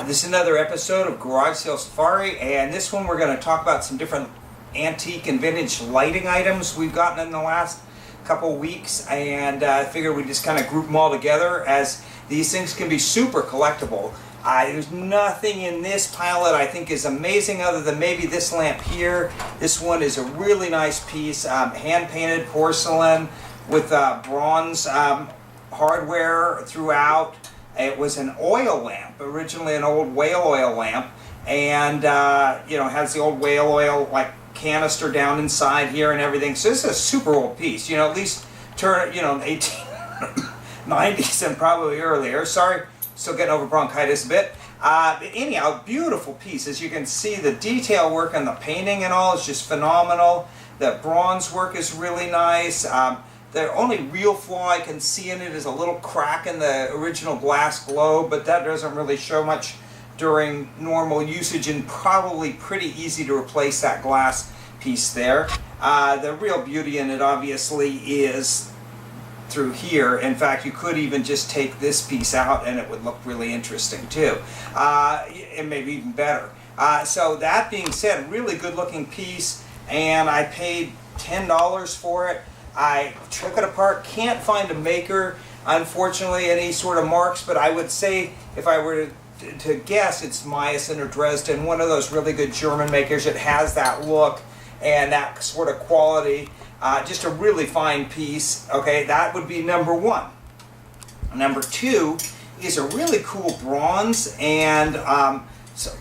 This is another episode of Garage Sale Safari, and this one we're going to talk about some different antique and vintage lighting items we've gotten in the last couple weeks, and I figured we'd just kind of group them all together, as these things can be super collectible. There's nothing in this pile that I think is amazing other than maybe this lamp here. This one is a really nice piece, hand-painted porcelain with bronze hardware throughout. It was an oil lamp, originally an old whale oil lamp, and has the old whale oil like canister down inside here and everything. So this is a super old piece, at least turn 1890s and probably earlier. Sorry, still getting over bronchitis a bit. But anyhow, beautiful piece. As you can see, the detail work and the painting and all is just phenomenal. The bronze work is really nice. The only real flaw I can see in it is a little crack in the original glass globe, but that doesn't really show much during normal usage, and probably pretty easy to replace that glass piece there. The real beauty in it obviously is through here. In fact, you could even just take this piece out and it would look really interesting too, and maybe even better. So that being said, really good looking piece, and I paid $10 for it. I took it apart, can't find a maker, unfortunately, any sort of marks, but I would say, if I were to guess, it's Meissen or Dresden, one of those really good German makers. It has that look and that sort of quality. Just a really fine piece. Okay, that would be number one. Number two is a really cool bronze, and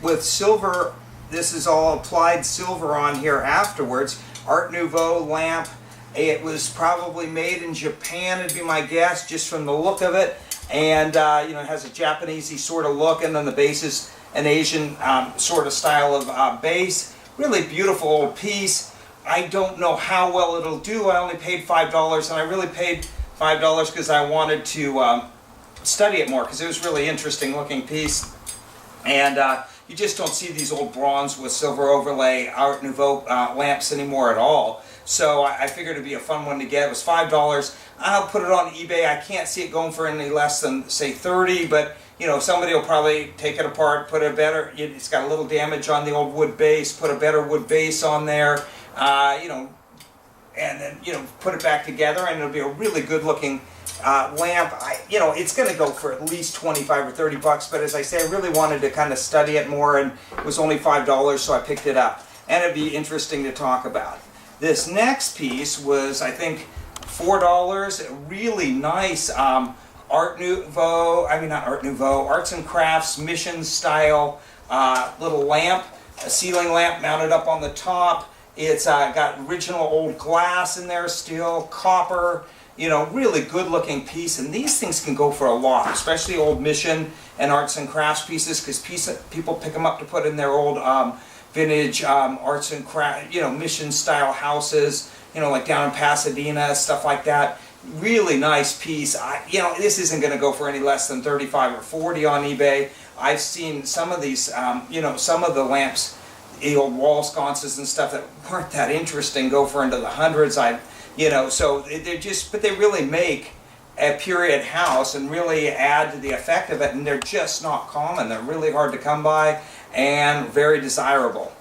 with silver, this is all applied silver on here afterwards. Art Nouveau lamp. It was probably made in Japan, it'd be my guess, just from the look of it. And it has a Japanesey sort of look, and then the base is an Asian sort of style of base. Really beautiful old piece. I don't know how well it'll do. I only paid $5, and I really paid $5 because I wanted to study it more, because it was really interesting looking piece. And you just don't see these old bronze with silver overlay Art Nouveau lamps anymore at all. So I figured it'd be a fun one to get. It was $5. I'll put it on eBay. I can't see it going for any less than, say, $30, but somebody will probably take it apart, put a better, it's got a little damage on the old wood base, put a better wood base on there, and then put it back together, and it'll be a really good looking lamp. It's going to go for at least 25 or 30 bucks, but as I say, I really wanted to kind of study it more, and it was only $5, so I picked it up, and it'd be interesting to talk about. This next piece was, I think, $4. Really nice Art Nouveau, Arts and Crafts Mission style little lamp, a ceiling lamp mounted up on the top. It's got original old glass in there still, copper, really good looking piece. And these things can go for a lot, especially old Mission and Arts and Crafts pieces, because people pick them up to put in their old vintage arts and craft, Mission style houses, like down in Pasadena, stuff like that. Really nice piece. This isn't going to go for any less than 35 or 40 on eBay. I've seen some of these, some of the lamps, the old wall sconces and stuff that weren't that interesting go for into the hundreds. So but they really make a period house and really add to the effect of it, and they're just not common. They're really hard to come by and very desirable.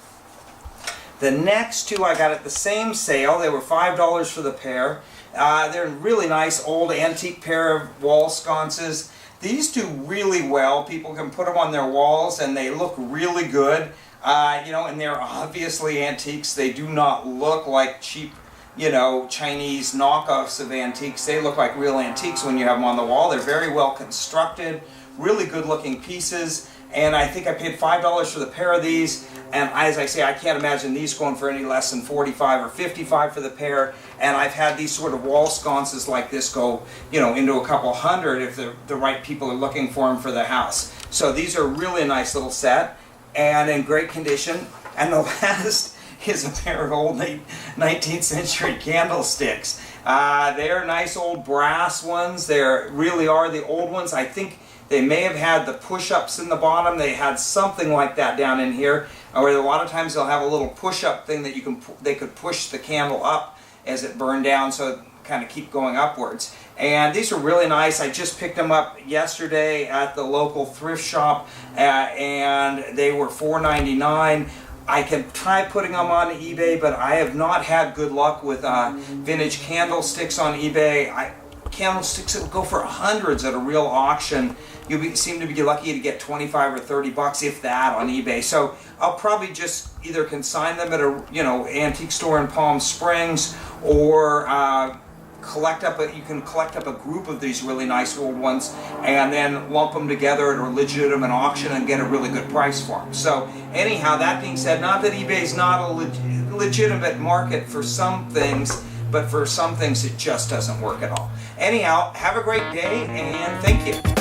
The next two I got at the same sale. They were $5 for the pair. They're a really nice old antique pair of wall sconces. These do really well. People can put them on their walls and they look really good. And they're obviously antiques. They do not look like cheap, Chinese knockoffs of antiques. They look like real antiques when you have them on the wall. They're very well constructed, really good looking pieces. And I think I paid $5 for the pair of these, and as I say, I can't imagine these going for any less than $45 or $55 for the pair. And I've had these sort of wall sconces like this go, into a couple hundred if the right people are looking for them for the house. So these are really a nice little set and in great condition. And the last is a pair of old 19th century candlesticks. They're nice old brass ones. They really are the old ones. I think they may have had the push-ups in the bottom. They had something like that down in here. Or a lot of times they'll have a little push-up thing that they could push the candle up as it burned down, so it kind of keep going upwards. And these are really nice. I just picked them up yesterday at the local thrift shop, and they were $4.99. I can try putting them on eBay, but I have not had good luck with vintage candlesticks on eBay. Candlesticks that will go for hundreds at a real auction. You seem to be lucky to get 25 or 30 bucks, if that, on eBay. So I'll probably just either consign them at a antique store in Palm Springs, or you can collect up a group of these really nice old ones and then lump them together at a legitimate auction and get a really good price for them. So anyhow, that being said, not that eBay is not a legitimate market for some things, but for some things it just doesn't work at all. Anyhow, have a great day, and thank you.